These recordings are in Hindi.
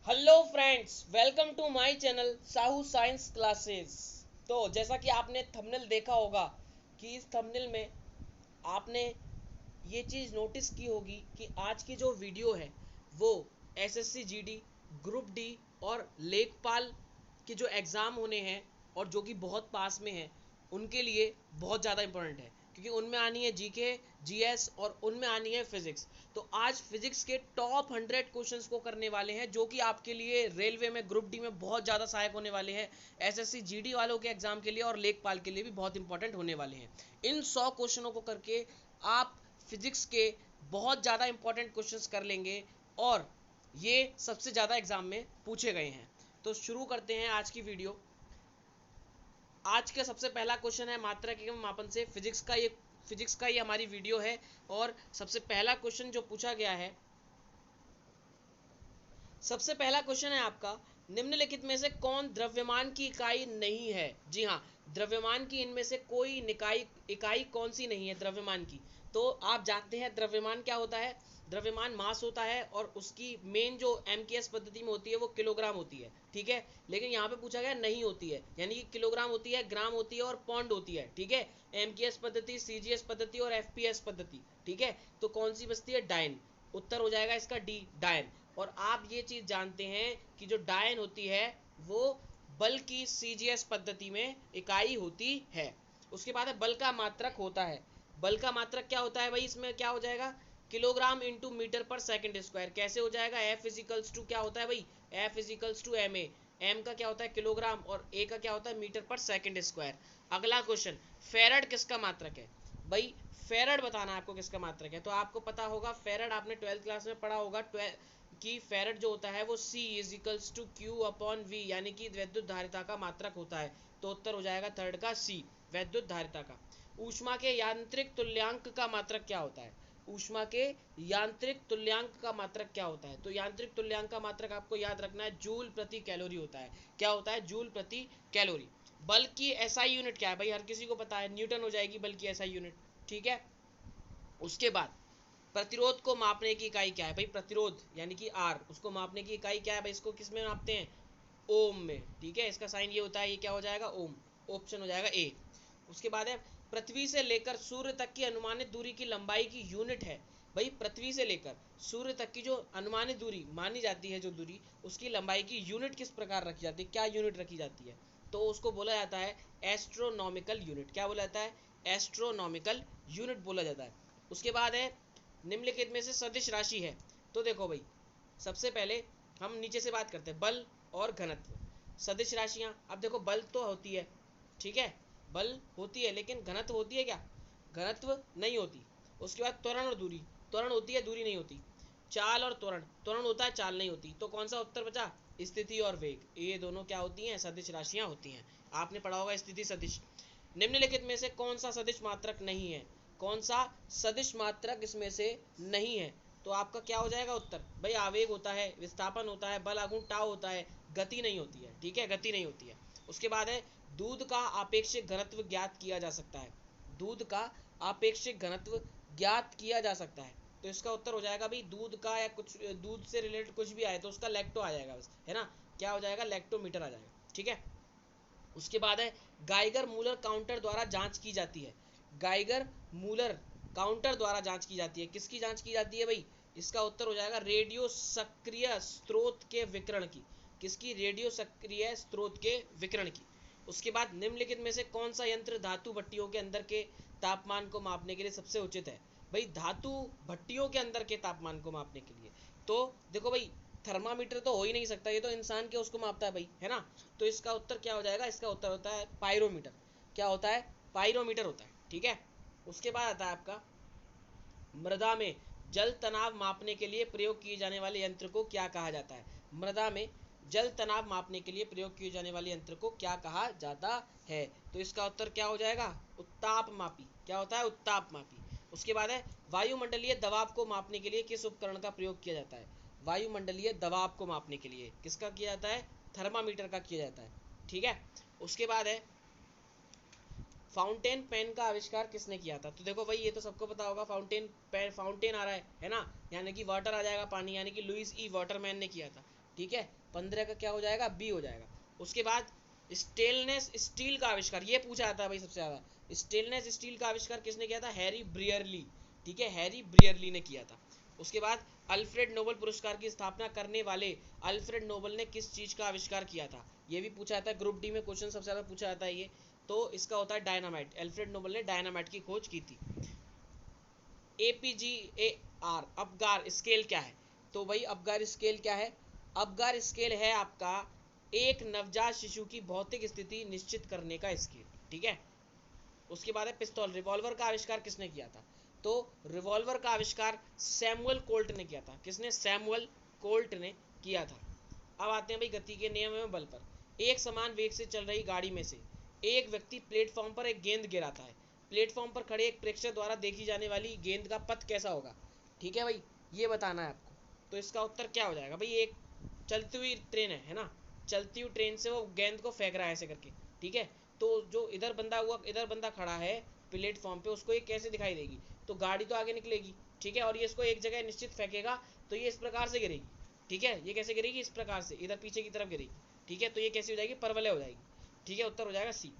Hello friends, welcome to my channel Sahu science classes. तो जैसा कि आपने थंबनेल देखा होगा कि इस थंबनेल में आपने ये चीज़ नोटिस की होगी कि आज की जो वीडियो है वो एसएससी जीडी, ग्रुप डी और लेखपाल के जो एग्ज़ाम होने हैं और जो कि बहुत पास में है उनके लिए बहुत ज़्यादा इंपॉर्टेंट है, क्योंकि उनमें आनी है जीके, जीएस और उनमें आनी है फिजिक्स। तो आज फिजिक्स के टॉप 100 क्वेश्चंस को करने वाले हैं जो कि आपके लिए रेलवे में, ग्रुप डी में बहुत ज़्यादा सहायक होने वाले हैं। एसएससी जीडी वालों के एग्जाम के लिए और लेखपाल के लिए भी बहुत इंपॉर्टेंट होने वाले हैं। इन 100 क्वेश्चनों को करके आप फिजिक्स के बहुत ज़्यादा इंपॉर्टेंट क्वेश्चंस कर लेंगे और ये सबसे ज़्यादा एग्जाम में पूछे गए हैं। तो शुरू करते हैं आज की वीडियो। आज का सबसे पहला क्वेश्चन है मात्रक एवं मापन से। फिजिक्स का ये हमारी वीडियो है और सबसे पहला क्वेश्चन जो पूछा गया है, सबसे पहला क्वेश्चन है आपका, निम्नलिखित में से कौन द्रव्यमान की इकाई नहीं है? जी हाँ, द्रव्यमान की इनमें से कोई इकाई कौन सी नहीं है द्रव्यमान की? तो आप जानते हैं द्रव्यमान क्या होता है। द्रव्यमान मास होता है और उसकी मेन जो एमकेएस पद्धति में होती है वो किलोग्राम होती है, ठीक है। लेकिन यहाँ पे पूछा गया नहीं होती है, यानी कि किलोग्राम होती है, ग्राम होती है और पौंड होती है, ठीक है। एमकेएस पद्धति, सीजीएस पद्धति और एफपीएस पद्धति, ठीक है। तो कौन सी बचती है? डायन। उत्तर हो जाएगा इसका डी, डायन। और आप ये चीज जानते हैं कि जो डायन होती है वो बल की सीजीएस पद्धति में इकाई होती है। उसके बाद है बल का मात्रक होता है। बल का मात्रक क्या होता है भाई? इसमें क्या हो जाएगा? किलोग्राम इंटू मीटर पर सेकंड स्क्वायर। कैसे हो जाएगा? एफ इजिकल्स टू क्या होता है भाई? F is equals to m a. M का क्या होता है? किलोग्राम, और ए का क्या होता है? मीटर पर सेकंड स्क्वायर। अगला क्वेश्चन, फेरड किसका मात्रक है? भाई फेरड बताना है आपको किसका मात्रक है। तो आपको पता होगा, फेरड आपने 12th क्लास में पढ़ा होगा कि फेरड जो होता है वो C is equals to q upon V, यानी कि वैद्युत धारिता का मात्रक होता है। तो उत्तर हो जाएगा थर्ड का C, वैद्युत धारिता का। ऊष्मा के यांत्रिक तुल्यांक का मात्रक क्या होता है? ऊष्मा के यांत्रिक तुल्यांक का मात्रक क्या होता है? तो यांत्रिक तुल्यांक का मात्रक आपको याद रखना है, जूल प्रति कैलोरी होता है। क्या होता है? जूल प्रति कैलोरी। बल की एसआई यूनिट क्या है भाई? हर किसी को पता है, न्यूटन हो जाएगी बल की एसआई यूनिट, ठीक है। उसके बाद प्रतिरोध को मापने की इकाई क्या है भाई? प्रतिरोध यानी कि आर, उसको मापने की इकाई क्या है भाई? इसको किस में मापते हैं? ओम में, ठीक है। इसका साइन ये होता है, ये क्या हो जाएगा? ओम। ऑप्शन हो जाएगा ए। उसके बाद है पृथ्वी से लेकर सूर्य तक की अनुमानित दूरी की लंबाई की यूनिट है। भाई पृथ्वी से लेकर सूर्य तक की जो अनुमानित दूरी मानी जाती है, जो दूरी, उसकी लंबाई की यूनिट किस प्रकार रखी जाती है? क्या यूनिट रखी जाती है? तो उसको बोला जाता है एस्ट्रोनॉमिकल यूनिट। क्या बोला जाता है? एस्ट्रोनॉमिकल यूनिट बोला जाता है। उसके बाद है निम्नलिखित में से सदिश राशि है। तो देखो भाई, सबसे पहले हम नीचे से बात करते हैं, बल और घनत्व, सदिश राशियां। अब देखो, बल तो होती है, ठीक है, बल होती है, लेकिन घनत्व होती है क्या? घनत्व नहीं होती। उसके बाद त्वरण और दूरी, त्वरण होती है, दूरी नहीं होती। चाल और त्वरण, त्वरण होता है, चाल नहीं होती। तो कौन सा उत्तर बचा? स्थिति और वेग, ये दोनों क्या होती हैं? सदिश राशियां होती हैं। आपने पढ़ा होगा स्थिति सदिश। निम्नलिखित में से कौन सा सदिश मात्रक नहीं है? कौन सा सदिश मात्रक इसमें से नहीं है? तो आपका क्या हो जाएगा उत्तर? भाई आवेग होता है, विस्थापन होता है, बल आगुण टाव होता है, गति नहीं होती है, ठीक है, गति नहीं होती है। उसके बाद है दूध का आपेक्षिक घनत्व ज्ञात किया जा सकता है। दूध का आपेक्षिक घनत्व ज्ञात किया जा सकता है। तो इसका उत्तर हो जाएगा भाई दूध का, या कुछ दूध से रिलेटेड कुछ भी आए तो उसका लैक्टो आ जाएगा बस, है ना। क्या हो जाएगा? लैक्टोमीटर आ जाएगा, ठीक है। उसके बाद है गाइगर मूलर काउंटर द्वारा जांच की जाती है। गाइगर मूलर काउंटर द्वारा जांच की जाती है। किसकी जांच की जाती है भाई? इसका उत्तर हो जाएगा रेडियो सक्रिय स्रोत के विकिरण की। किसकी? रेडियो सक्रिय स्रोत के विकिरण की। उसके बाद निम्नलिखित में से कौन सा यंत्र धातु भट्टियों के अंदर के तापमान को मापने के लिए सबसे उचित है? भाई धातु भट्टियों के अंदर के तापमान को मापने के लिए तो देखो भाई, थर्मामीटर तो हो ही नहीं सकता, ये तो इंसान के उसको मापता है भाई, है ना। तो इसका उत्तर क्या हो जाएगा? इसका उत्तर होता है पायरोमीटर। क्या होता है? पायरोमीटर होता है, ठीक है। उसके बाद आता है आपका, मृदा में जल तनाव मापने के लिए प्रयोग किए जाने वाले यंत्र को क्या कहा जाता है? मृदा में जल तनाव मापने के लिए प्रयोग किए जाने वाले यंत्र को क्या कहा जाता है? तो इसका उत्तर क्या हो जाएगा? उत्ताप मापी। क्या होता है? उत्ताप मापी। उसके बाद है वायुमंडलीय दबाव को मापने के लिए किस उपकरण का प्रयोग किया जाता है? वायुमंडलीय दबाव को मापने के लिए किसका किया जाता है? थर्मामीटर का किया जाता है, ठीक है। उसके बाद है फाउंटेन पेन का आविष्कार किसने किया था? तो देखो भाई, ये तो सबको पता होगा, फाउंटेन पेन, फाउंटेन आ रहा है ना, यानी कि वाटर आ जाएगा, पानी, यानी कि लुइस ई वाटरमैन ने किया था। ठीक है, 15 का क्या हो जाएगा, बी हो जाएगा। उसके बाद स्टेनलेस स्टील का आविष्कार, ये पूछा जाता है भाई सबसे ज्यादा, स्टेनलेस स्टील का आविष्कार किसने किया था, हैरी ब्रियरली, ठीक है, हैरी ब्रियरली ने किया था। उसके बाद अल्फ्रेड नोबेल पुरस्कार की स्थापना करने वाले अल्फ्रेड नोबेल ने किस चीज का आविष्कार किया था, ये भी पूछा जाता है, ग्रुप डी में क्वेश्चन सबसे ज्यादा पूछा जाता है ये। तो इसका होता है डायनामाइट, अल्फ्रेड नोबेल ने डायनामाइट की खोज की थी। APGAR अपगार स्केल क्या है, तो भाई अपगार स्केल क्या है, अपगार स्केल है आपका एक नवजात शिशु की भौतिक स्थिति निश्चित करने का स्केल, ठीक है। उसके बाद है पिस्तौल, रिवॉल्वर का आविष्कार किसने किया था, तो रिवॉल्वर का आविष्कार सैमुअल कोल्ट ने किया था, किसने, सैमुअल कोल्ट ने किया था। अब आते हैं भाई गति के नियम एवं बल पर। एक समान वेग से चल रही गाड़ी में से एक व्यक्ति प्लेटफॉर्म पर एक गेंद गिराता है, प्लेटफॉर्म पर खड़े एक प्रेक्षक द्वारा देखी जाने वाली गेंद का पथ कैसा होगा, ठीक है भाई, ये बताना है आपको। तो इसका उत्तर क्या हो जाएगा भाई, एक चलती हुई ट्रेन है ना, चलती हुई ट्रेन से वो गेंद को फेंक रहा है ऐसे करके, ठीक है। तो जो इधर बंदा खड़ा है प्लेटफॉर्म पे, उसको ये कैसे दिखाई देगी, तो गाड़ी तो आगे निकलेगी, ठीक है, और ये इसको एक जगह निश्चित फेंकेगा, तो ये इस प्रकार से गिरेगी, ठीक है, ये कैसे गिरेगी, इस प्रकार से इधर पीछे की तरफ गिरेगी, ठीक है, तो ये कैसी हो जाएगी, परवलय हो जाएगी, ठीक है, उत्तर हो जाएगा सी।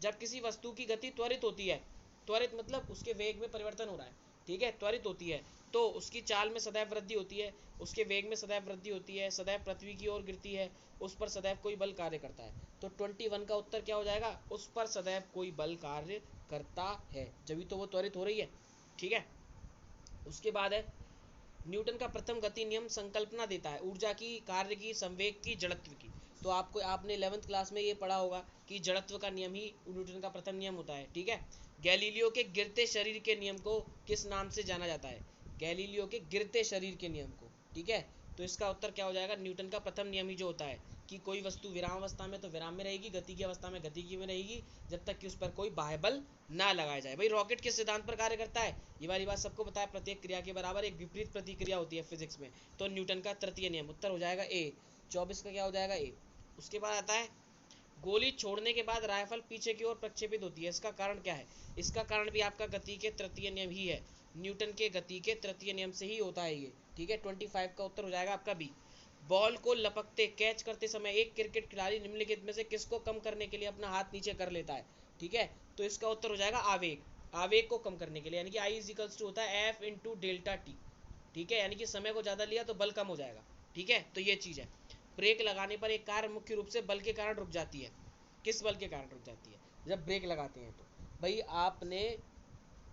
जब किसी वस्तु की गति त्वरित होती है, त्वरित मतलब उसके वेग में परिवर्तन हो रहा है, ठीक है, त्वरित होती है, तो उसकी चाल में सदैव वृद्धि होती है, उसके वेग में सदैव वृद्धि होती है, सदैव पृथ्वी की ओर गिरती है, उस पर सदैव कोई बल कार्य करता है। तो 21 का उत्तर क्या हो जाएगा, उस पर सदैव कोई बल कार्य करता है, जब तो वो त्वरित हो रही है, ठीक है। उसके बाद है न्यूटन का प्रथम गति नियम संकल्पना देता है ऊर्जा की, कार्य की, संवेग की, जड़त्व की। तो आपने 11th क्लास में ये पढ़ा होगा कि जड़त्व का नियम ही न्यूटन का प्रथम नियम होता है, ठीक है। गैलीलियो के गिरते शरीर के नियम को किस नाम से जाना जाता है, गैलीलियो के गिरते शरीर के नियम को, ठीक है। तो इसका उत्तर क्या हो जाएगा, न्यूटन का प्रथम नियम ही जो होता है कि कोई वस्तु विराम अवस्था में तो विराम में रहेगी, गति की अवस्था में गति की में रहेगी, जब तक कि उस पर कोई बाह्य बल ना लगाया जाए। भाई रॉकेट किस सिद्धांत पर कार्य करता है, ये वाली बात सबको पता है, प्रत्येक क्रिया के बराबर एक विपरीत प्रतिक्रिया होती है फिजिक्स में, तो न्यूटन का तृतीय नियम, उत्तर हो जाएगा ए। 24 का क्या हो जाएगा, ए। उसके बाद आता है गोली छोड़ने के बाद राइफल पीछे की ओर प्रक्षेपित होती है, इसका कारण क्या है, इसका कारण भी आपका गति के तृतीय नियम ही है, न्यूटन के गति के तृतीय नियम से ही होता है ये, ठीक है। 25 का उत्तर हो जाएगा आपका बी। बॉल को लपकते कैच करते समय एक क्रिकेट खिलाड़ी निम्नलिखित में से किसको कम करने के लिए अपना हाथ नीचे कर लेता है, ठीक है। तो इसका उत्तर हो जाएगा आवेग, आवेग को कम करने के लिए, यानी कि आई इज इक्वल्स टू होता है एफ इंटू डेल्टा टी, ठीक है, यानी कि समय को ज़्यादा लिया तो बल कम हो जाएगा, ठीक है, तो ये चीज़ है। ब्रेक लगाने पर एक कार मुख्य रूप से बल के कारण रुक जाती है, किस बल के कारण रुक जाती है, जब ब्रेक लगाते हैं तो भाई आपने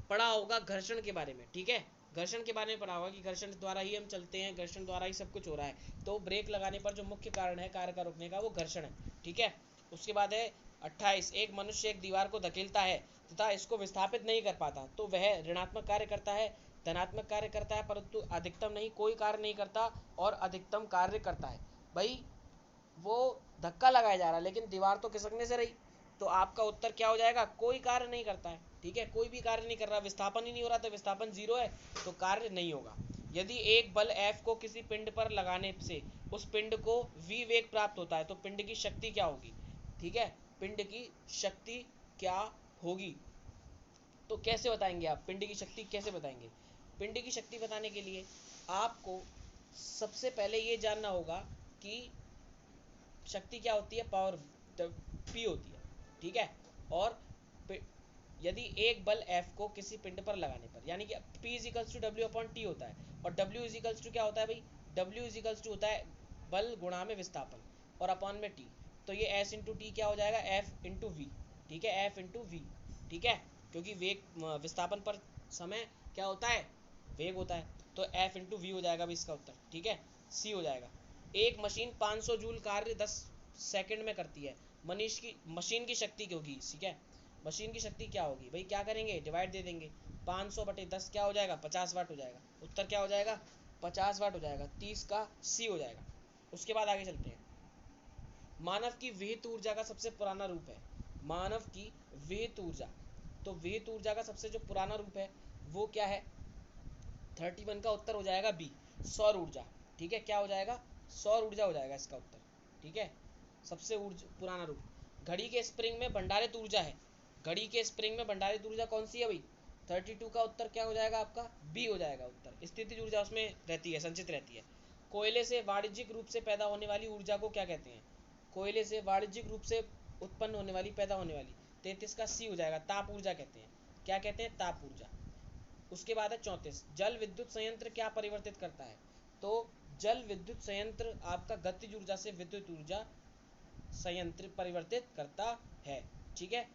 पढ़ा होगा घर्षण के बारे में, ठीक है, घर्षण के बारे में पढ़ा होगा कि घर्षण द्वारा ही हम चलते हैं, घर्षण द्वारा ही सब कुछ हो रहा है, तो ब्रेक लगाने पर जो मुख्य कारण है कार का रुकने का वो घर्षण है, ठीक है। उसके बाद है 28, एक मनुष्य एक दीवार को धकेलता है तथा इसको विस्थापित नहीं कर पाता, तो वह ऋणात्मक कार्य करता है, धनात्मक कार्य करता है, परंतु अधिकतम नहीं, कोई कार्य नहीं करता और अधिकतम कार्य करता है। भाई वो धक्का लगाया जा रहा है लेकिन दीवार तो खिसकने से रही, तो आपका उत्तर क्या हो जाएगा, कोई कार्य नहीं करता है, ठीक है, कोई भी कार्य नहीं कर रहा, विस्थापन ही नहीं हो रहा, तो विस्थापन जीरो है, तो कार्य नहीं होगा। यदि एक बल F को किसी पिंड पर लगाने से उस पिंड को v वेग प्राप्त होता है, तो पिंड की शक्ति क्या होगी, ठीक है, पिंड की शक्ति क्या होगी, तो कैसे बताएंगे आप पिंड की शक्ति कैसे बताएंगे, पिंड की शक्ति बताने के लिए आपको सबसे पहले ये जानना होगा कि शक्ति क्या होती है, पावर पी होती है, ठीक है। और यदि एक बल F को किसी पिंड पर लगाने पर, यानी कि P is equals to W upon T होता है, और W इज इक्वल्स टू क्या होता है भाई, W इज इक्वल्स टू होता है बल गुणा में विस्थापन और अपॉन में टी, तो ये S इंटू टी क्या हो जाएगा, F इंटू वी, ठीक है, F इंटू वी, ठीक है, क्योंकि वेग विस्थापन पर समय क्या होता है, वेग होता है, तो F इंटू वी हो जाएगा भाई इसका उत्तर, ठीक है, सी हो जाएगा। एक मशीन 500 जूल कार्य 10 सेकंड में करती है, मशीन की शक्ति क्या होगी, ठीक है, मशीन की शक्ति क्या होगी भाई, क्या करेंगे, डिवाइड दे देंगे, 500 बटे 10 क्या हो जाएगा, 50 वाट हो जाएगा, उत्तर क्या हो जाएगा, 50 वाट हो जाएगा, 30 का सी हो जाएगा। उसके बाद आगे चलते हैं, मानव की विहित ऊर्जा का सबसे पुराना रूप है, मानव की विहित ऊर्जा, तो विहित ऊर्जा का सबसे जो पुराना रूप है वो क्या है, 31 का उत्तर हो जाएगा बी, सौर ऊर्जा, ठीक है, क्या हो जाएगा, सौर ऊर्जा हो जाएगा इसका उत्तर, ठीक है, सबसे पुराना रूप। घड़ी के स्प्रिंग में भंडारित ऊर्जा है, घड़ी के स्प्रिंग में भंडारित ऊर्जा कौन सी है भाई, 32 का उत्तर क्या हो जाएगा आपका बी हो जाएगा उत्तर, स्थितिज ऊर्जा उसमें रहती है, संचित रहती है। कोयले से वाणिज्यिक रूप से पैदा होने वाली ऊर्जा को क्या कहते हैं? कोयले से वाणिज्यिक रूप से उत्पन्न होने वाली, पैदा होने वाली, 33 का सी हो जाएगा, ताप ऊर्जा कहते हैं। क्या कहते हैं? ताप ऊर्जा। उसके बाद है 34, जल विद्युत संयंत्र क्या परिवर्तित करता है? तो जल विद्युत संयंत्र आपका गतिज ऊर्जा से विद्युत ऊर्जा संयंत्र परिवर्तित करता है। ठीक है,